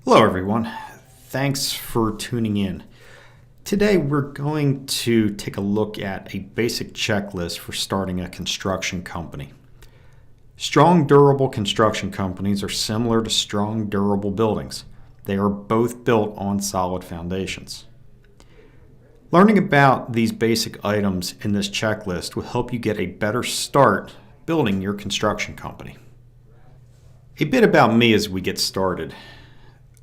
Hello everyone, thanks for tuning in. Today we're going to take a look at a basic checklist for starting a construction company. Strong, durable construction companies are similar to strong, durable buildings. They are both built on solid foundations. Learning about these basic items in this checklist will help you get a better start building your construction company. A bit about me as we get started.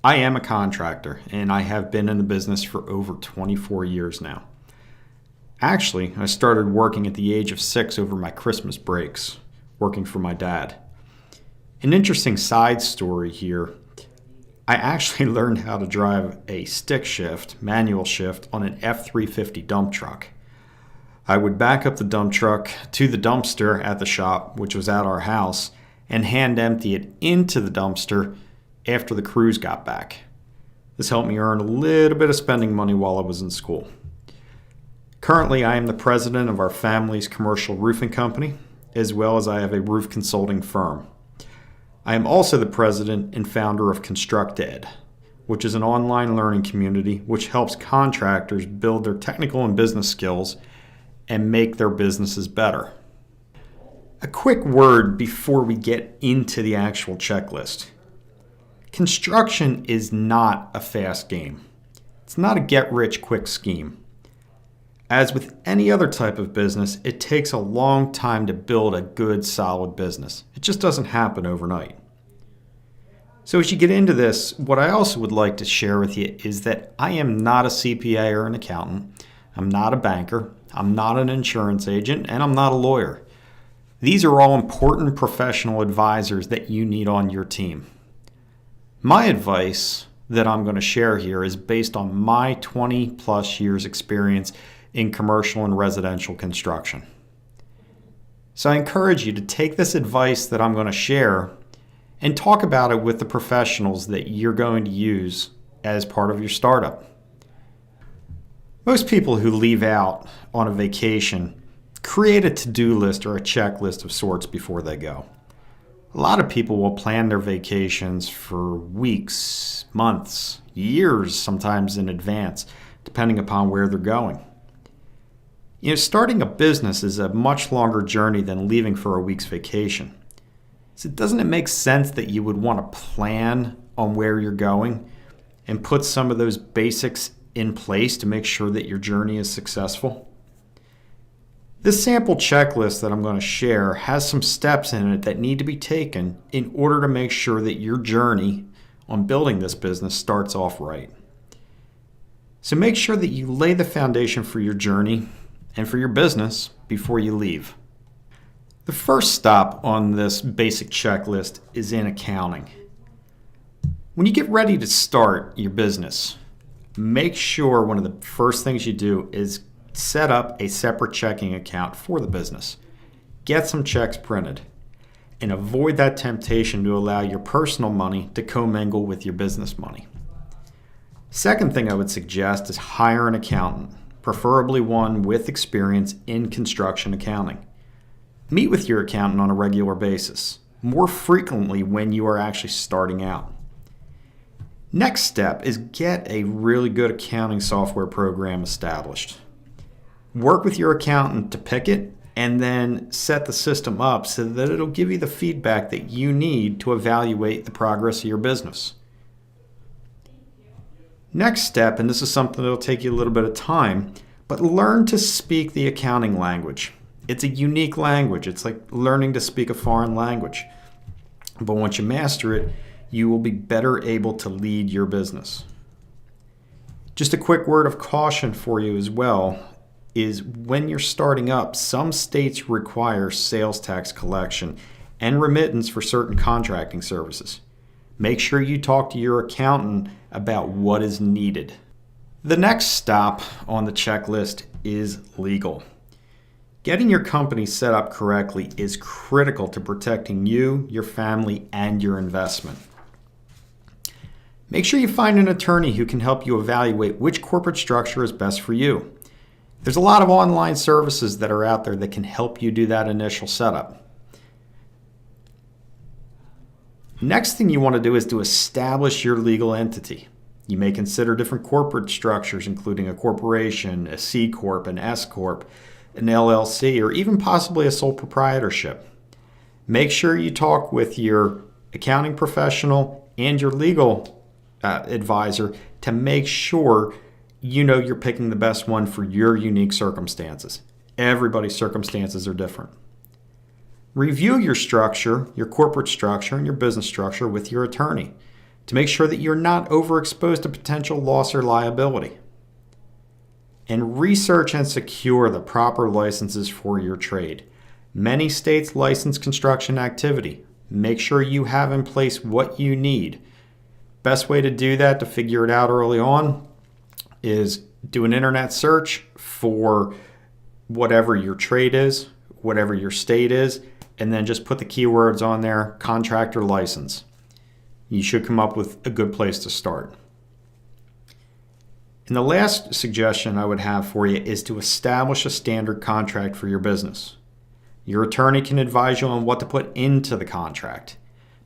I am a contractor, and I have been in the business for over 24 years now. Actually, I started working at the age of 6 over my Christmas breaks, working for my dad. An interesting side story here, I actually learned how to drive a stick shift, manual shift, on an F-350 dump truck. I would back up the dump truck to the dumpster at the shop, which was at our house, and hand empty it into the dumpster after the crews got back. This helped me earn a little bit of spending money while I was in school. Currently, I am the president of our family's commercial roofing company, as well as I have a roof consulting firm. I am also the president and founder of ConstructEd, which is an online learning community which helps contractors build their technical and business skills and make their businesses better. A quick word before we get into the actual checklist. Construction is not a fast game. It's not a get-rich-quick scheme. As with any other type of business, it takes a long time to build a good, solid business. It just doesn't happen overnight. So as you get into this, what I also would like to share with you is that I am not a CPA or an accountant. I'm not a banker. I'm not an insurance agent, and I'm not a lawyer. These are all important professional advisors that you need on your team. My advice that I'm going to share here is based on my 20 plus years experience in commercial and residential construction. So I encourage you to take this advice that I'm going to share and talk about it with the professionals that you're going to use as part of your startup. Most people who leave out on a vacation create a to-do list or a checklist of sorts before they go. A lot of people will plan their vacations for weeks, months, years, sometimes in advance, depending upon where they're going. Starting a business is a much longer journey than leaving for a week's vacation. So doesn't it make sense that you would want to plan on where you're going and put some of those basics in place to make sure that your journey is successful? This sample checklist that I'm going to share has some steps in it that need to be taken in order to make sure that your journey on building this business starts off right. So make sure that you lay the foundation for your journey and for your business before you leave. The first stop on this basic checklist is in accounting. When you get ready to start your business, make sure one of the first things you do is set up a separate checking account for the business. Get some checks printed and avoid that temptation to allow your personal money to commingle with your business money. Second thing I would suggest is hire an accountant, preferably one with experience in construction accounting. Meet with your accountant on a regular basis, more frequently when you are actually starting out. Next step is get a really good accounting software program established. Work with your accountant to pick it and then set the system up so that it'll give you the feedback that you need to evaluate the progress of your business. Next step, and this is something that'll take you a little bit of time, but learn to speak the accounting language. It's a unique language. It's like learning to speak a foreign language. But once you master it, you will be better able to lead your business. Just a quick word of caution for you as well is when you're starting up, some states require sales tax collection and remittance for certain contracting services. Make sure you talk to your accountant about what is needed. The next stop on the checklist is legal. Getting your company set up correctly is critical to protecting you, your family, and your investment. Make sure you find an attorney who can help you evaluate which corporate structure is best for you. There's a lot of online services that are out there that can help you do that initial setup. Next thing you want to do is to establish your legal entity. You may consider different corporate structures, including a corporation, a C Corp, an S Corp, an LLC, or even possibly a sole proprietorship. Make sure you talk with your accounting professional and your legal advisor to make sure you know you're picking the best one for your unique circumstances. Everybody's circumstances are different. Review your structure, your corporate structure, and your business structure with your attorney to make sure that you're not overexposed to potential loss or liability. And research and secure the proper licenses for your trade. Many states license construction activity. Make sure you have in place what you need. Best way to do that, to figure it out early on, is do an internet search for whatever your trade is, whatever your state is, and then just put the keywords on there, contractor license. You should come up with a good place to start. And the last suggestion I would have for you is to establish a standard contract for your business. Your attorney can advise you on what to put into the contract,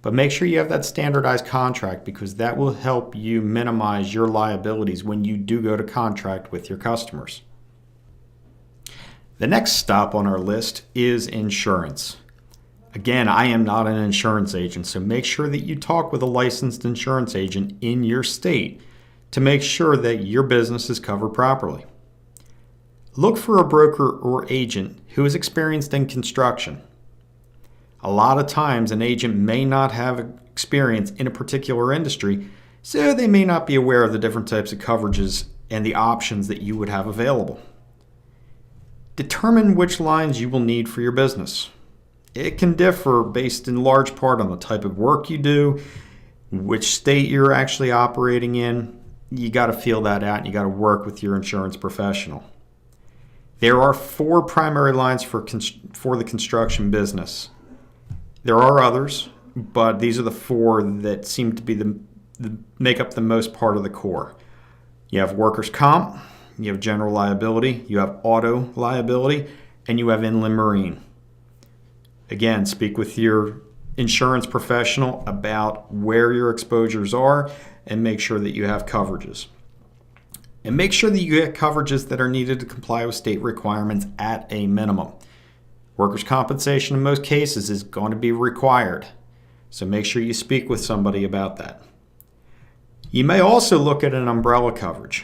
but make sure you have that standardized contract because that will help you minimize your liabilities when you do go to contract with your customers. The next stop on our list is insurance. Again, I am not an insurance agent, so make sure that you talk with a licensed insurance agent in your state to make sure that your business is covered properly. Look for a broker or agent who is experienced in construction. A lot of times, an agent may not have experience in a particular industry, so they may not be aware of the different types of coverages and the options that you would have available. Determine which lines you will need for your business. It can differ based in large part on the type of work you do, which state you're actually operating in. You got to feel that out and you got to work with your insurance professional. There are 4 primary lines for the construction business. There are others, but these are the 4 that seem to be the make up the most part of the core. You have workers' comp, you have general liability, you have auto liability, and you have inland marine. Again, speak with your insurance professional about where your exposures are and make sure that you have coverages. And make sure that you get coverages that are needed to comply with state requirements at a minimum. Workers' compensation in most cases is going to be required, so make sure you speak with somebody about that. You may also look at an umbrella coverage.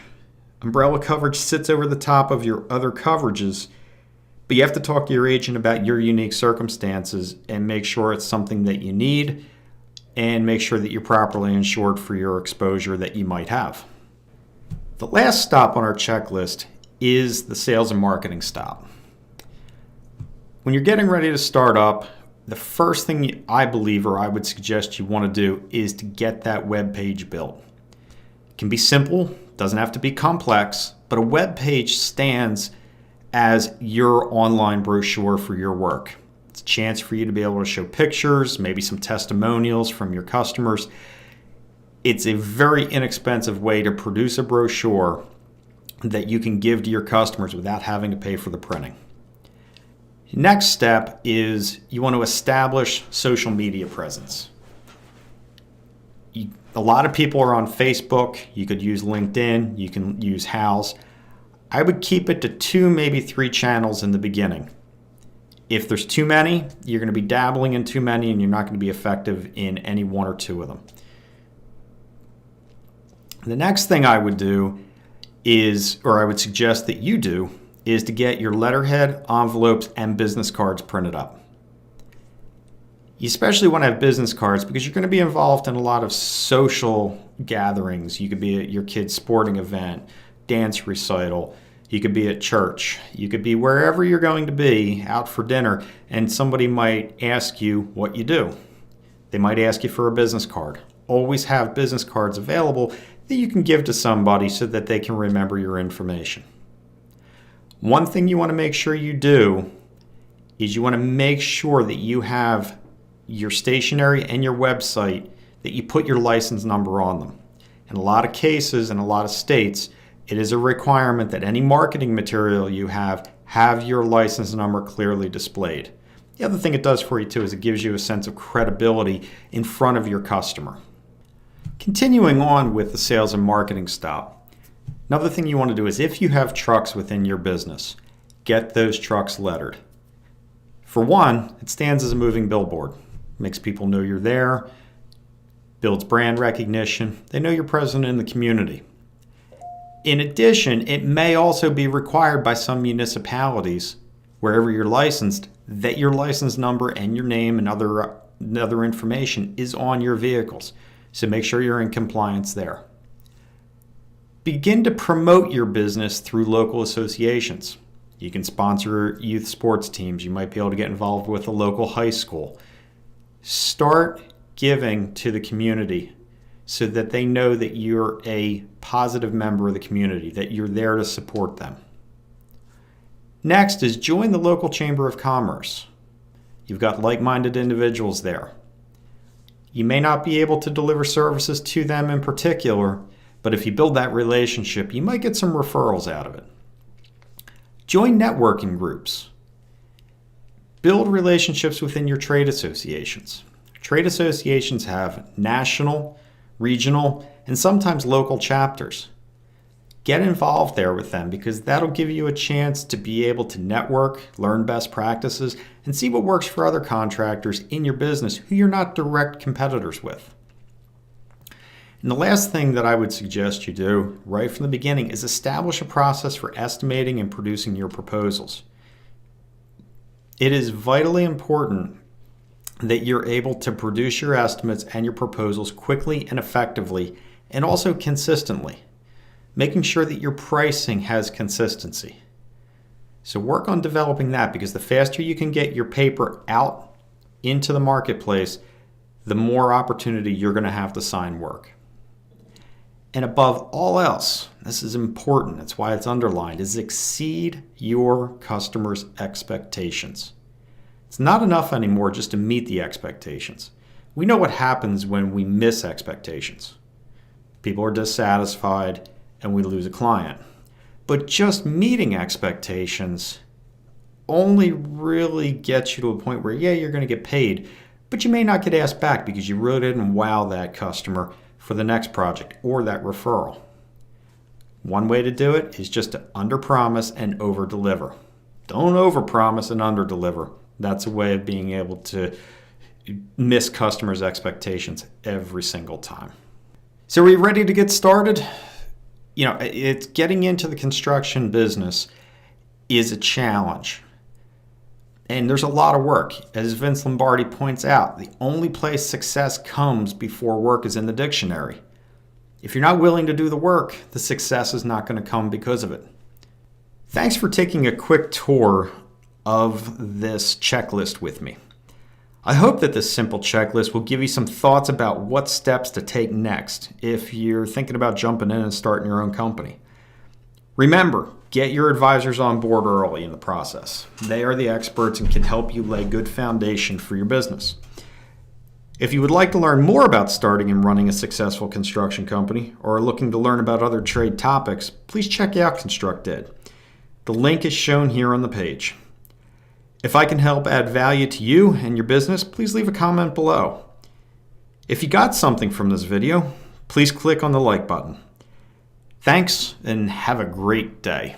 Umbrella coverage sits over the top of your other coverages, but you have to talk to your agent about your unique circumstances and make sure it's something that you need and make sure that you're properly insured for your exposure that you might have. The last stop on our checklist is the sales and marketing stop. When you're getting ready to start up, the first thing I believe or I would suggest you want to do is to get that web page built. It can be simple, doesn't have to be complex, but a web page stands as your online brochure for your work. It's a chance for you to be able to show pictures, maybe some testimonials from your customers. It's a very inexpensive way to produce a brochure that you can give to your customers without having to pay for the printing. Next step is you want to establish social media presence. A lot of people are on Facebook. You could use LinkedIn. You can use Houzz. I would keep it to 2, maybe 3 channels in the beginning. If there's too many, you're going to be dabbling in too many and you're not going to be effective in any 1 or 2 of them. The next thing I would do is, or I would suggest that you do, is to get your letterhead, envelopes, and business cards printed up. You especially want to have business cards because you're going to be involved in a lot of social gatherings. You could be at your kid's sporting event, dance recital. You could be at church. You could be wherever you're going to be, out for dinner, and somebody might ask you what you do. They might ask you for a business card. Always have business cards available that you can give to somebody so that they can remember your information. One thing you want to make sure you do is you want to make sure that you have your stationery and your website, that you put your license number on them. In a lot of cases, in a lot of states, it is a requirement that any marketing material you have your license number clearly displayed. The other thing it does for you too is it gives you a sense of credibility in front of your customer. Continuing on with the sales and marketing style, another thing you want to do is if you have trucks within your business, get those trucks lettered. For one, it stands as a moving billboard. Makes people know you're there, builds brand recognition. They know you're present in the community. In addition, it may also be required by some municipalities, wherever you're licensed, that your license number and your name and other information is on your vehicles. So make sure you're in compliance there. Begin to promote your business through local associations. You can sponsor youth sports teams. You might be able to get involved with a local high school. Start giving to the community so that they know that you're a positive member of the community, that you're there to support them. Next is join the local Chamber of Commerce. You've got like-minded individuals there. You may not be able to deliver services to them in particular, but if you build that relationship, you might get some referrals out of it. Join networking groups. Build relationships within your trade associations. Trade associations have national, regional, and sometimes local chapters. Get involved there with them because that'll give you a chance to be able to network, learn best practices, and see what works for other contractors in your business who you're not direct competitors with. And the last thing that I would suggest you do right from the beginning is establish a process for estimating and producing your proposals. It is vitally important that you're able to produce your estimates and your proposals quickly and effectively, and also consistently, making sure that your pricing has consistency. So work on developing that because the faster you can get your paper out into the marketplace, the more opportunity you're going to have to sign work. And above all else, this is important, that's why it's underlined, is exceed your customers' expectations. It's not enough anymore just to meet the expectations. We know what happens when we miss expectations. People are dissatisfied and we lose a client. But just meeting expectations only really gets you to a point where, yeah, you're going to get paid, but you may not get asked back because you really didn't wow that customer for the next project or that referral. One way to do it is just to underpromise and overdeliver. Don't overpromise and underdeliver. That's a way of being able to miss customers' expectations every single time. So are you ready to get started? You know, it's getting into the construction business is a challenge. And there's a lot of work. As Vince Lombardi points out, the only place success comes before work is in the dictionary. If you're not willing to do the work, the success is not going to come because of it. Thanks for taking a quick tour of this checklist with me. I hope that this simple checklist will give you some thoughts about what steps to take next if you're thinking about jumping in and starting your own company. Remember, get your advisors on board early in the process. They are the experts and can help you lay good foundation for your business. If you would like to learn more about starting and running a successful construction company or are looking to learn about other trade topics, please check out ConstructEd. The link is shown here on the page. If I can help add value to you and your business, please leave a comment below. If you got something from this video, please click on the like button. Thanks and have a great day.